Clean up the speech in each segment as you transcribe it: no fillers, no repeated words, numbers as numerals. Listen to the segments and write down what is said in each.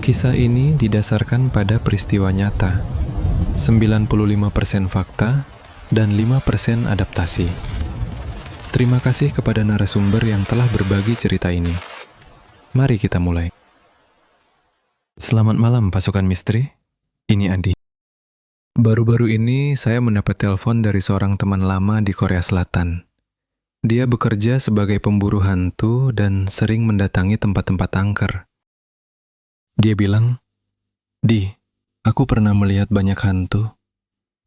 Kisah ini didasarkan pada peristiwa nyata, 95% fakta, dan 5% adaptasi. Terima kasih kepada narasumber yang telah berbagi cerita ini. Mari kita mulai. Selamat malam pasukan misteri, ini Andi. Baru-baru ini saya mendapat telepon dari seorang teman lama di Korea Selatan. Dia bekerja sebagai pemburu hantu dan sering mendatangi tempat-tempat angker. Dia bilang, "Di, aku pernah melihat banyak hantu,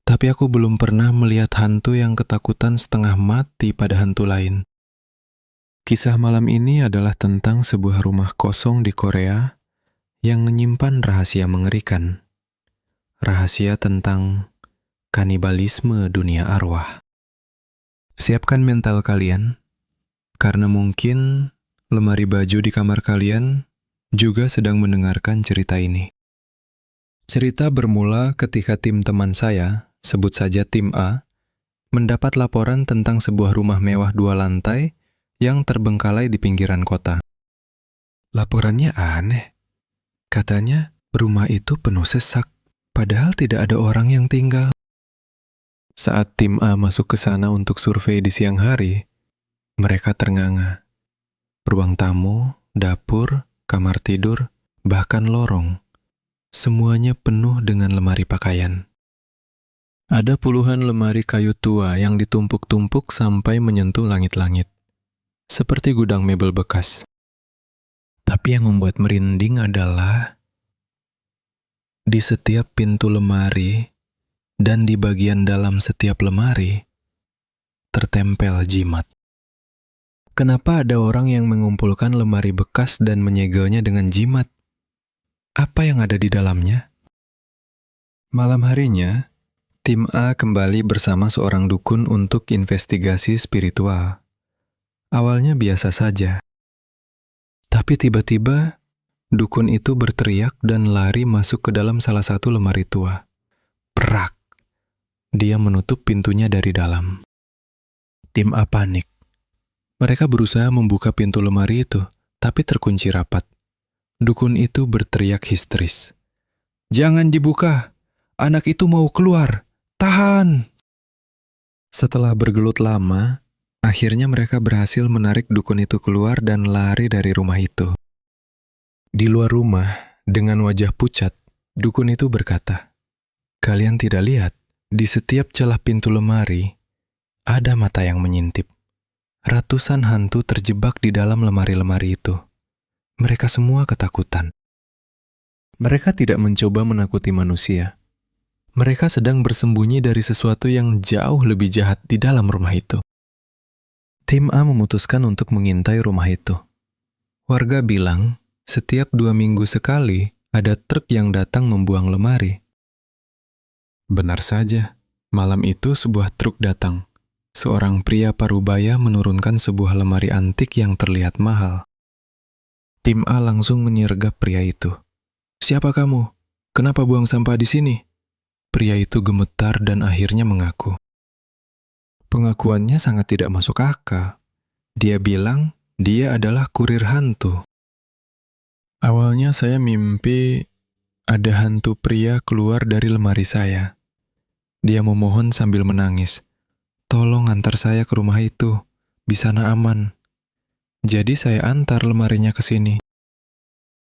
tapi aku belum pernah melihat hantu yang ketakutan setengah mati pada hantu lain." Kisah malam ini adalah tentang sebuah rumah kosong di Korea yang menyimpan rahasia mengerikan. Rahasia tentang kanibalisme dunia arwah. Siapkan mental kalian, karena mungkin lemari baju di kamar kalian juga sedang mendengarkan cerita ini. Cerita bermula ketika tim teman saya, sebut saja tim A, mendapat laporan tentang sebuah rumah mewah 2 lantai yang terbengkalai di pinggiran kota. Laporannya aneh. Katanya, rumah itu penuh sesak, padahal tidak ada orang yang tinggal. Saat tim A masuk ke sana untuk survei di siang hari, mereka ternganga. Ruang tamu, dapur, kamar tidur, bahkan lorong, semuanya penuh dengan lemari pakaian. Ada puluhan lemari kayu tua yang ditumpuk-tumpuk sampai menyentuh langit-langit, seperti gudang mebel bekas. Tapi yang membuat merinding adalah di setiap pintu lemari dan di bagian dalam setiap lemari tertempel jimat. Kenapa ada orang yang mengumpulkan lemari bekas dan menyegelnya dengan jimat? Apa yang ada di dalamnya? Malam harinya, tim A kembali bersama seorang dukun untuk investigasi spiritual. Awalnya biasa saja. Tapi tiba-tiba, dukun itu berteriak dan lari masuk ke dalam salah satu lemari tua. Prak! Dia menutup pintunya dari dalam. Tim A panik. Mereka berusaha membuka pintu lemari itu, tapi terkunci rapat. Dukun itu berteriak histeris. "Jangan dibuka! Anak itu mau keluar! Tahan!" Setelah bergelut lama, akhirnya mereka berhasil menarik dukun itu keluar dan lari dari rumah itu. Di luar rumah, dengan wajah pucat, dukun itu berkata, "Kalian tidak lihat, di setiap celah pintu lemari, ada mata yang menyintip. Ratusan hantu terjebak di dalam lemari-lemari itu. Mereka semua ketakutan. Mereka tidak mencoba menakuti manusia. Mereka sedang bersembunyi dari sesuatu yang jauh lebih jahat di dalam rumah itu." Tim A memutuskan untuk mengintai rumah itu. Warga bilang, setiap 2 minggu sekali ada truk yang datang membuang lemari. Benar saja, malam itu sebuah truk datang. Seorang pria parubaya menurunkan sebuah lemari antik yang terlihat mahal. Tim A langsung menyergap pria itu. "Siapa kamu? Kenapa buang sampah di sini?" Pria itu gemetar dan akhirnya mengaku. Pengakuannya sangat tidak masuk akal. Dia bilang dia adalah kurir hantu. "Awalnya saya mimpi ada hantu pria keluar dari lemari saya. Dia memohon sambil menangis. 'Tolong antar saya ke rumah itu, di sana aman.' Jadi saya antar lemarinya ke sini.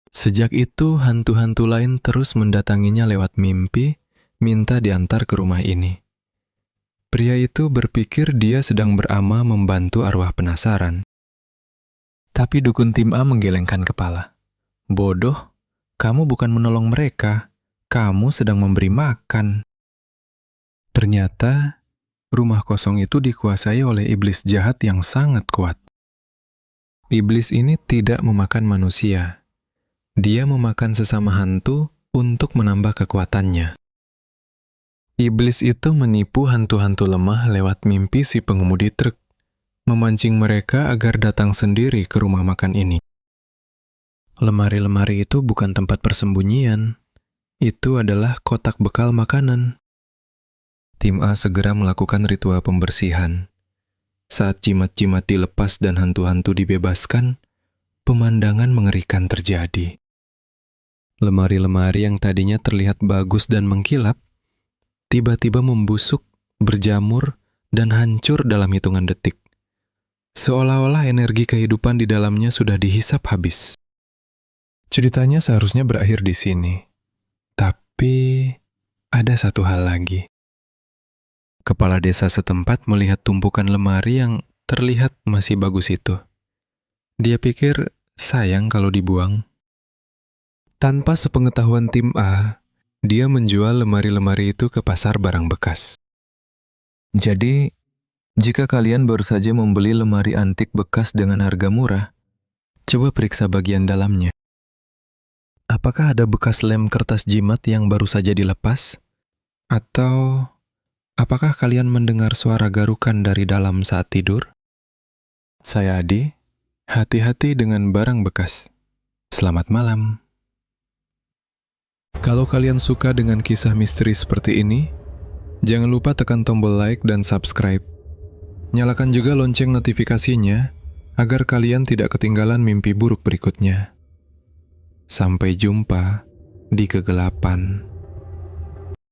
Sejak itu, hantu-hantu lain terus mendatanginya lewat mimpi, minta diantar ke rumah ini." Pria itu berpikir dia sedang beramal membantu arwah penasaran. Tapi dukun tim A menggelengkan kepala. "Bodoh, kamu bukan menolong mereka, kamu sedang memberi makan." Ternyata, rumah kosong itu dikuasai oleh iblis jahat yang sangat kuat. Iblis ini tidak memakan manusia. Dia memakan sesama hantu untuk menambah kekuatannya. Iblis itu menipu hantu-hantu lemah lewat mimpi si pengemudi truk, memancing mereka agar datang sendiri ke rumah makan ini. Lemari-lemari itu bukan tempat persembunyian. Itu adalah kotak bekal makanan. Tim A segera melakukan ritual pembersihan. Saat jimat-jimat dilepas dan hantu-hantu dibebaskan, pemandangan mengerikan terjadi. Lemari-lemari yang tadinya terlihat bagus dan mengkilap, tiba-tiba membusuk, berjamur, dan hancur dalam hitungan detik. Seolah-olah energi kehidupan di dalamnya sudah dihisap habis. Ceritanya seharusnya berakhir di sini. Tapi ada satu hal lagi. Kepala desa setempat melihat tumpukan lemari yang terlihat masih bagus itu. Dia pikir sayang kalau dibuang. Tanpa sepengetahuan tim A, dia menjual lemari-lemari itu ke pasar barang bekas. Jadi, jika kalian baru saja membeli lemari antik bekas dengan harga murah, coba periksa bagian dalamnya. Apakah ada bekas lem kertas jimat yang baru saja dilepas? Atau apakah kalian mendengar suara garukan dari dalam saat tidur? Saya Adi, hati-hati dengan barang bekas. Selamat malam. Kalau kalian suka dengan kisah misteri seperti ini, jangan lupa tekan tombol like dan subscribe. Nyalakan juga lonceng notifikasinya agar kalian tidak ketinggalan mimpi buruk berikutnya. Sampai jumpa di kegelapan.